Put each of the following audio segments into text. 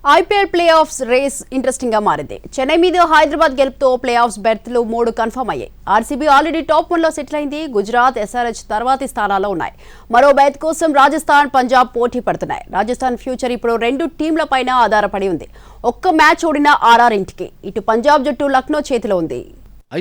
IPL playoffs race interesting గా మారింది. చెన్నై మీద హైదరాబాద్ గెలుపుతో ప్లే ఆఫ్స్ బెర్త్లు 3 కన్ఫర్మ్ అయ్యాయి. ఆర్సీబీ ఆల్రెడీ టాప్ 1 లో సెటిల్ అయింది. గుజరాత్, ఎస్ఆర్హెచ్ తర్వాతి స్థానాల్లో ఉన్నాయి. మరో బెర్త్ కోసం రాజస్థాన్, పంజాబ్ పోటీ పడుతున్నాయి. రాజస్థాన్ ఫ్యూచర్ ఇప్పుడు 2 టీంలపైన ఆధారపడి ఉంది. ఒక్క మ్యాచ్ ఓడిన ఆర్ఆర్ ఇంటికి. ఇటు పంజాబ్ జట్టు లక్నో చేతిలో ఉంది.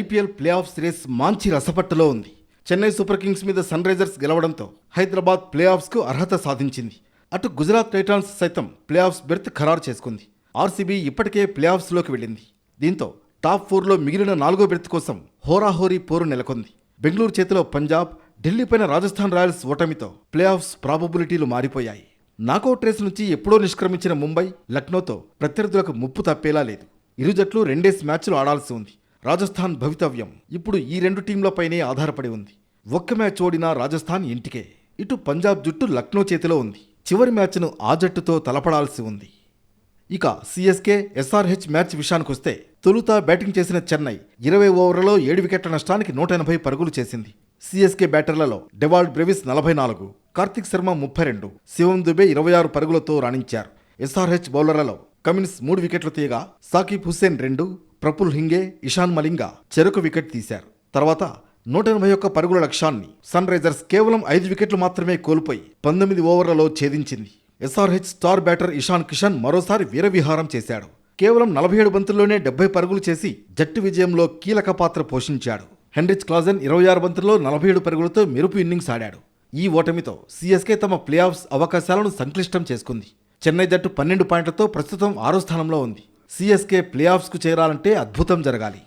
ఐపీఎల్ ప్లే ఆఫ్స్ రేస్ మంచి రసపట్టులో ఉంది. చెన్నై సూపర్ కింగ్స్ మీద సన్ రైజర్స్ గెలవడంతో హైదరాబాద్ ప్లే ఆఫ్స్కు అర్హత సాధించింది. అటు గుజరాత్ టైటాన్స్ సైతం ప్లే ఆఫ్స్ బెర్త్ ఖరారు చేసుకుంది. ఆర్సీబీ ఇప్పటికే ప్లే ఆఫ్స్లోకి వెళ్ళింది. దీంతో టాప్ 4లో మిగిలిన 4వ బెర్త్ కోసం హోరాహోరీ పోరు నెలకొంది. బెంగళూరు చేతిలో పంజాబ్, ఢిల్లీపైన రాజస్థాన్ రాయల్స్ ఓటమితో ప్లే ఆఫ్స్ ప్రాబబిలిటీలు మారిపోయాయి. నాకౌట్ రేస్ నుంచి ఎప్పుడో నిష్క్రమించిన ముంబై, లక్నోతో ప్రత్యర్థులకు ముప్పు తప్పేలా లేదు. ఇరు జట్లు 2 మ్యాచ్లు ఆడాల్సి ఉంది. రాజస్థాన్ భవితవ్యం ఇప్పుడు ఈ 2 టీంలపైనే ఆధారపడి ఉంది. ఒక్క మ్యాచ్ ఓడినా రాజస్థాన్ ఇంటికే. ఇటు పంజాబ్ జట్టు లక్నో చేతిలో ఉంది. చివరి మ్యాచ్ను ఆ జట్టుతో తలపడాల్సి ఉంది. ఇక సిఎస్కే, ఎస్ఆర్హెచ్ మ్యాచ్ విషయానికొస్తే తొలుత బ్యాటింగ్ చేసిన చెన్నై 20 ఓవర్లలో 7 వికెట్ల నష్టానికి 180 పరుగులు చేసింది. సిఎస్కే బ్యాటర్లలో డెవాల్డ్ బ్రెవిస్ 44, కార్తిక్ శర్మ 32, శివం దుబే 26 పరుగులతో రాణించారు. ఎస్ఆర్హెచ్ బౌలర్లలో కమిన్స్ 3 వికెట్లు తీయగా సాకిబ్ హుస్సేన్ 2, ప్రఫుల్ హింగే, ఇషాన్ మలింగా చెరకు వికెట్ తీశారు. తర్వాత 181 పరుగుల లక్ష్యాన్ని సన్ రైజర్స్ కేవలం 5 వికెట్లు మాత్రమే కోల్పోయి 19 ఓవర్లలో ఛేదించింది. SRH star batter Ishan Kishan మరోసారి వీరవిహారం చేశాడు. కేవలం 47 బంతుల్లోనే 70 పరుగులు చేసి జట్టు విజయంలో కీలక పాత్ర పోషించాడు. హెన్రిచ్ క్లాజెన్ 26 బంతుల్లో 47 పరుగులతో మెరుపు ఇన్నింగ్స్ ఆడాడు. ఈ ఓటమితో సిఎస్కే తమ ప్లే ఆఫ్స్ అవకాశాలను సంక్లిష్టం చేసుకుంది. చెన్నై జట్టు 12 పాయింట్లతో ప్రస్తుతం 6వ స్థానంలో ఉంది. సిఎస్కే ప్లే ఆఫ్స్కు చేరాలంటే అద్భుతం జరగాలి.